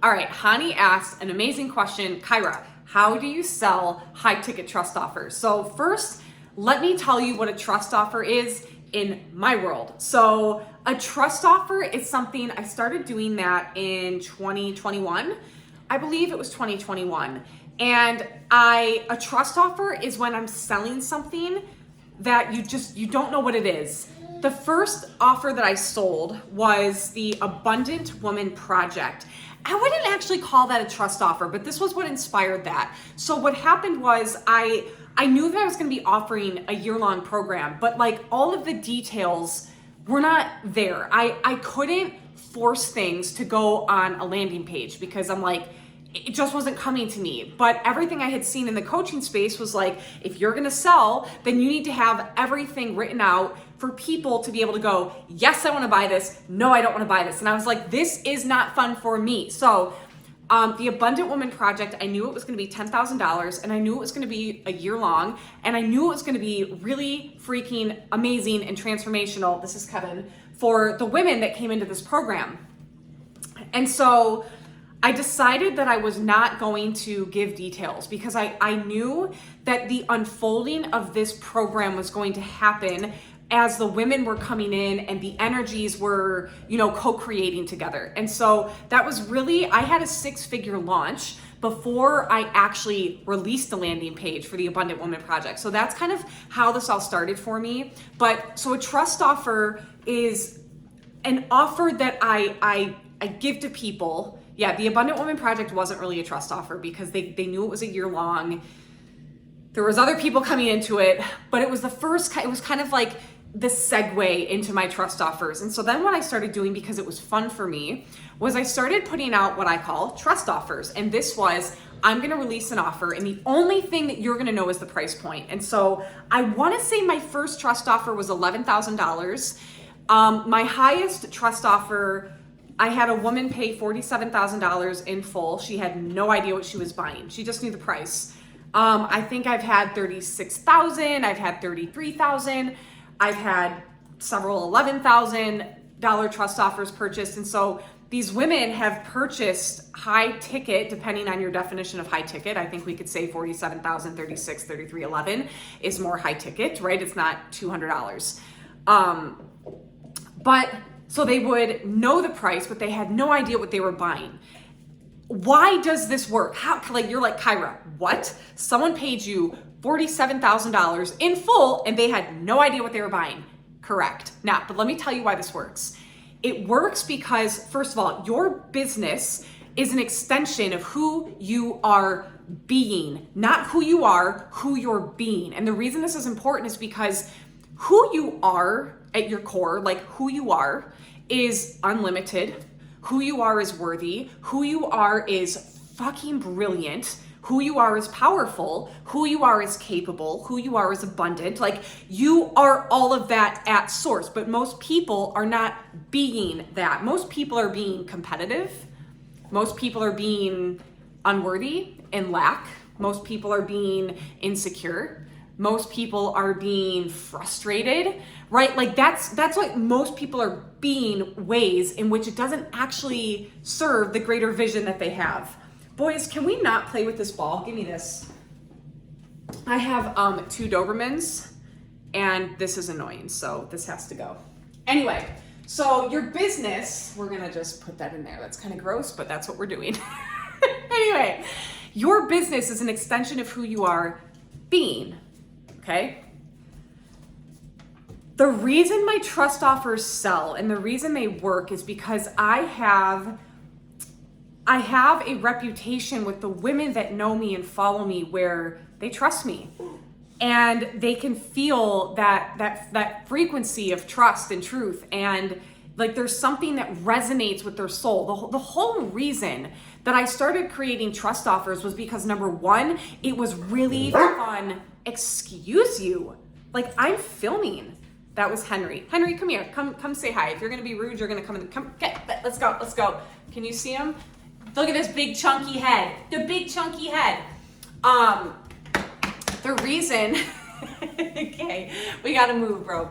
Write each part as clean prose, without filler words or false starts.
All right, Hani asked an amazing question. Kyra, how do you sell high ticket trust offers? So first, let me tell you what a trust offer is in my world. So a trust offer is something, I started doing that in 2021. I believe it was 2021. And a trust offer is when I'm selling something that you don't know what it is. The first offer that I sold was the Abundant Woman Project. I wouldn't actually call that a trust offer, but this was what inspired that. So what happened was I knew that I was going to be offering a year-long program, but like all of the details were not there. I couldn't force things to go on a landing page because I'm like, it just wasn't coming to me. But everything I had seen in the coaching space was like, if you're gonna sell, then you need to have everything written out for people to be able to go, yes, I wanna buy this. No, I don't wanna buy this. And I was like, this is not fun for me. So the Abundant Woman Project, I knew it was gonna be $10,000 and I knew it was gonna be a year long and I knew it was gonna be really freaking amazing and transformational, this is Kevin, for the women that came into this program. And so I decided that I was not going to give details because I knew that the unfolding of this program was going to happen as the women were coming in and the energies were, co-creating together. And so that was really, I had a 6-figure launch before I actually released the landing page for the Abundant Woman Project. So that's kind of how this all started for me. But so a trust offer is an offer that I give to people. Yeah, the Abundant Woman Project wasn't really a trust offer because they knew it was a year long. There was other people coming into it, but it was it was kind of like the segue into my trust offers. And so then what I started doing, because it was fun for me, was I started putting out what I call trust offers. And this was, I'm gonna release an offer and the only thing that you're gonna know is the price point. And so I wanna say my first trust offer was $11,000. My highest trust offer, I had a woman pay $47,000 in full. She had no idea what she was buying. She just knew the price. I think I've had $36,000. I've had $33,000. I've had several $11,000 trust offers purchased. And so these women have purchased high ticket, depending on your definition of high ticket. I think we could say $47,000, $36,000, $33,11 is more high ticket, right? It's not $200. But so they would know the price, but they had no idea what they were buying. Why does this work? How, like, you're like, Kyra, what? Someone paid you $47,000 in full and they had no idea what they were buying. Correct. Now, but let me tell you why this works. It works because, first of all, your business is an extension of who you are being, not who you are, who you're being. And the reason this is important is because who you are at your core, like who you are, is unlimited. Who you are is worthy. Who you are is fucking brilliant. Who you are is powerful. Who you are is capable. Who you are is abundant. Like, you are all of that at source, but most people are not being that. Most people are being competitive. Most people are being unworthy and lack. Most people are being insecure. Most people are being frustrated, right? Like that's what most people are being, ways in which it doesn't actually serve the greater vision that they have. Boys, can we not play with this ball? Give me this. I have 2 Dobermans and this is annoying, so this has to go. Anyway, so your business, we're gonna just put that in there. That's kind of gross, but that's what we're doing. Anyway, your business is an extension of who you are being. Okay. The reason my trust offers sell and the reason they work is because I have a reputation with the women that know me and follow me where they trust me and they can feel that frequency of trust and truth, and like there's something that resonates with their soul. The whole reason that I started creating trust offers was because, number one, it was really fun. Excuse you. Like, I'm filming. That was Henry. Henry, come here. Come say hi. If you're gonna be rude, you're gonna come in. Come, get. Let's go. Can you see him? Look at this big chunky head. The big chunky head. The reason. Okay, we gotta move, bro.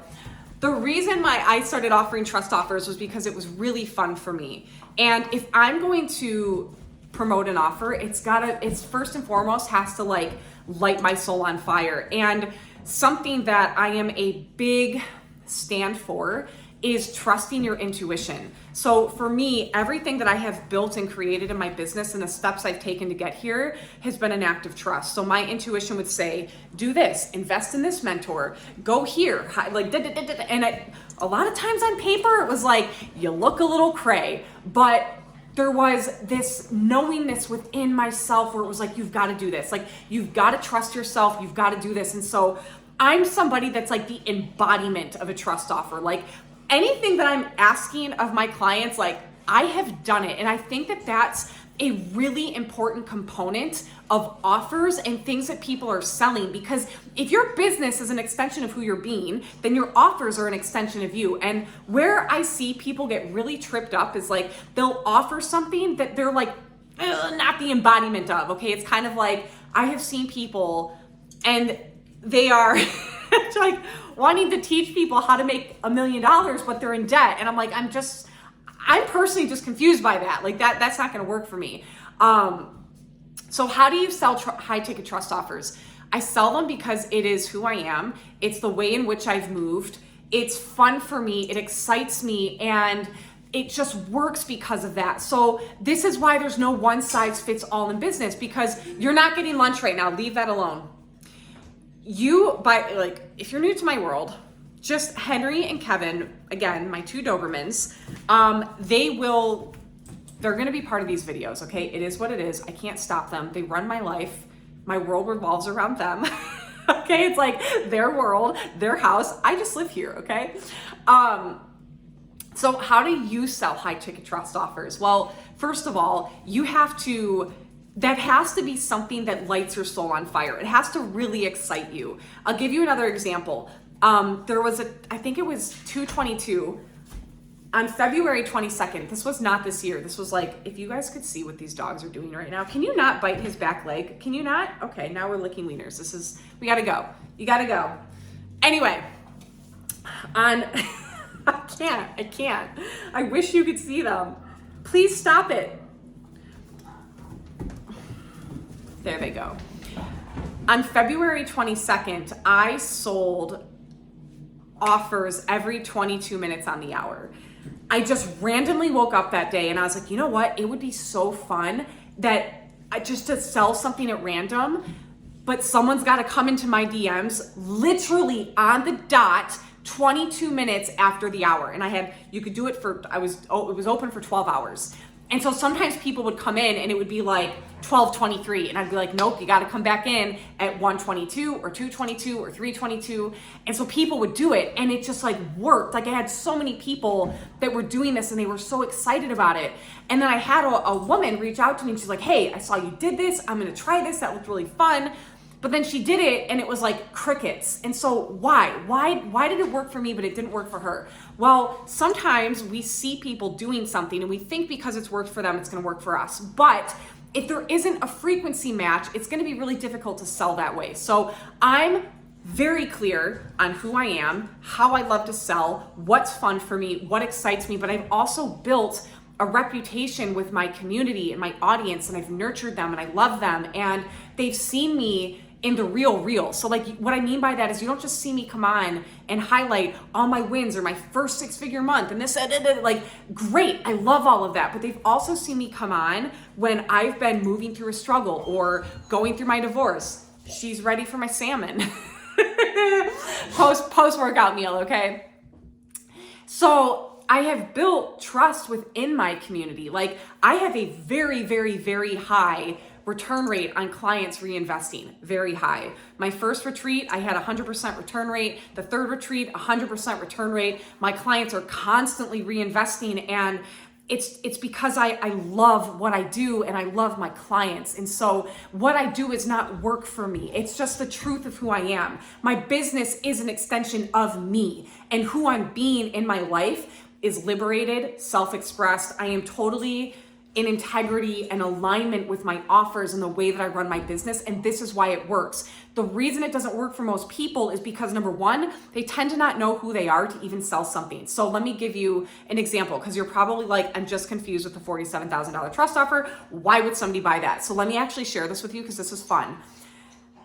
The reason why I started offering trust offers was because it was really fun for me. And if I'm going to promote an offer, it's first and foremost has to like light my soul on fire. And something that I am a big stand for is trusting your intuition. So for me, everything that I have built and created in my business and the steps I've taken to get here has been an act of trust. So my intuition would say, do this, invest in this mentor, go here, like, and a lot of times on paper, it was like, you look a little cray, but there was this knowingness within myself where it was like, you've got to do this. Like, you've got to trust yourself. You've got to do this. And so I'm somebody that's like the embodiment of a trust offer. Like, anything that I'm asking of my clients, like, I have done it. And I think that that's a really important component of offers and things that people are selling, because if your business is an extension of who you're being, then your offers are an extension of you. And where I see people get really tripped up is like, they'll offer something that they're like, not the embodiment of, okay? It's kind of like, I have seen people and they are like wanting to teach people how to make $1 million, but they're in debt. And I'm like, I'm personally just confused by that. Like that's not going to work for me. So how do you sell high ticket trust offers? I sell them because it is who I am. It's the way in which I've moved. It's fun for me. It excites me. And it just works because of that. So this is why there's no one size fits all in business, because you're not getting lunch right now. Leave that alone. If you're new to my world, just Henry and Kevin, again, my two Dobermans, they're going to be part of these videos. Okay. It is what it is. I can't stop them. They run my life. My world revolves around them. Okay. It's like their world, their house. I just live here. Okay. So how do you sell high ticket trust offers? Well, first of all, that has to be something that lights your soul on fire. It has to really excite you. I'll give you another example. There was I think it was 222 on February 22nd. This was not this year. This was like, if you guys could see what these dogs are doing right now. Can you not bite his back leg? Can you not? Okay, now we're licking wieners. We gotta go. You gotta go. Anyway, I can't. I wish you could see them. Please stop it. There they go. On February 22nd, I sold offers every 22 minutes on the hour. I just randomly woke up that day and I was like, you know what? It would be so fun just to sell something at random, but someone's got to come into my DMs literally on the dot 22 minutes after the hour. And you could do it it was open for 12 hours. And so sometimes people would come in and it would be like 12:23, and I'd be like, nope, you got to come back in at 1:22 or 2:22 or 3:22. And so people would do it, and it just like worked. Like I had so many people that were doing this and they were so excited about it. And then I had a woman reach out to me and she's like, hey, I saw you did this. I'm going to try this. That looked really fun. But then she did it and it was like crickets. And so why did it work for me, but it didn't work for her? Well, sometimes we see people doing something and we think because it's worked for them, it's going to work for us. But if there isn't a frequency match, it's going to be really difficult to sell that way. So I'm very clear on who I am, how I love to sell, what's fun for me, what excites me. But I've also built a reputation with my community and my audience, and I've nurtured them and I love them, and they've seen me in the real. So like what I mean by that is you don't just see me come on and highlight all my wins or my first 6-figure month and this, like great, I love all of that. But they've also seen me come on when I've been moving through a struggle or going through my divorce. She's ready for my salmon. Post workout meal, okay? So I have built trust within my community. Like I have a very, very, very high return rate on clients reinvesting, very high. My first retreat, I had 100% return rate. The third retreat, 100% return rate. My clients are constantly reinvesting, and it's because I love what I do and I love my clients. And so what I do is not work for me. It's just the truth of who I am. My business is an extension of me, and who I'm being in my life is liberated, self-expressed. I am totally in integrity and alignment with my offers and the way that I run my business. And this is why it works. The reason it doesn't work for most people is because number one, they tend to not know who they are to even sell something. So let me give you an example, because you're probably like, I'm just confused with the $47,000 trust offer. Why would somebody buy that? So let me actually share this with you because this is fun.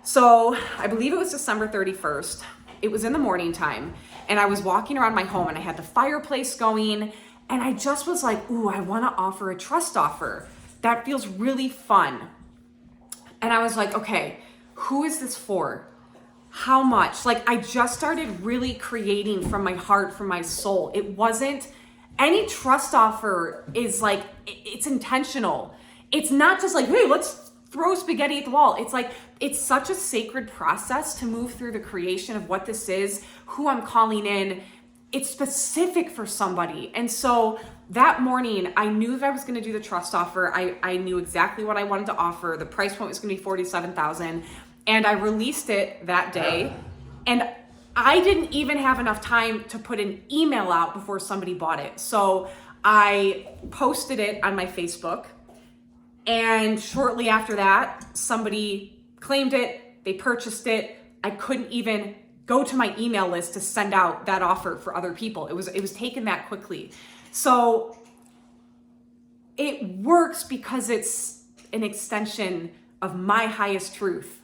So I believe it was December 31st. It was in the morning time and I was walking around my home and I had the fireplace going. And I just was like, ooh, I want to offer a trust offer. That feels really fun. And I was like, okay, who is this for? How much? Like, I just started really creating from my heart, from my soul. It wasn't, any trust offer is like, it's intentional. It's not just like, hey, let's throw spaghetti at the wall. It's like, it's such a sacred process to move through the creation of what this is, who I'm calling in. It's specific for somebody. And so that morning, I knew that I was going to do the trust offer. I knew exactly what I wanted to offer. The price point was going to be $47,000. And I released it that day. And I didn't even have enough time to put an email out before somebody bought it. So I posted it on my Facebook. And shortly after that, somebody claimed it. They purchased it. I couldn't even go to my email list to send out that offer for other people. It was taken that quickly. So it works because it's an extension of my highest truth.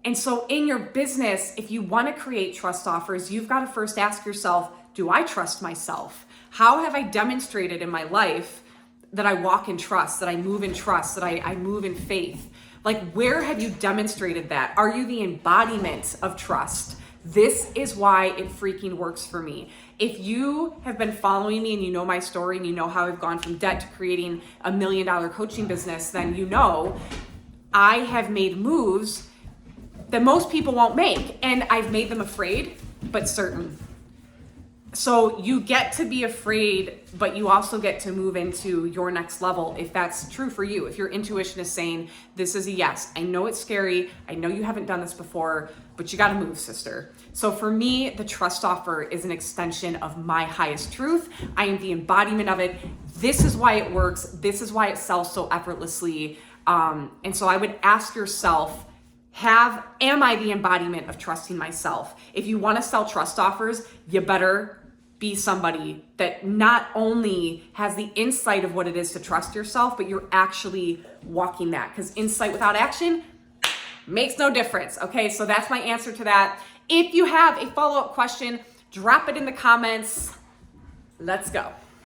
And so in your business, if you want to create trust offers, you've got to first ask yourself, do I trust myself? How have I demonstrated in my life that I walk in trust, that I move in trust, that I move in faith? Like, where have you demonstrated that? Are you the embodiment of trust? This is why it freaking works for me. If you have been following me and you know my story and you know how I've gone from debt to creating $1 million coaching business, then you know I have made moves that most people won't make. And I've made them afraid, but certain. So you get to be afraid, but you also get to move into your next level if that's true for you. If your intuition is saying, this is a yes. I know it's scary. I know you haven't done this before, but you got to move, sister. So for me, the trust offer is an extension of my highest truth. I am the embodiment of it. This is why it works. This is why it sells so effortlessly. And so I would ask yourself, am I the embodiment of trusting myself? If you want to sell trust offers, you better be somebody that not only has the insight of what it is to trust yourself, but you're actually walking that, because insight without action makes no difference. Okay, so that's my answer to that. If you have a follow-up question, drop it in the comments. Let's go.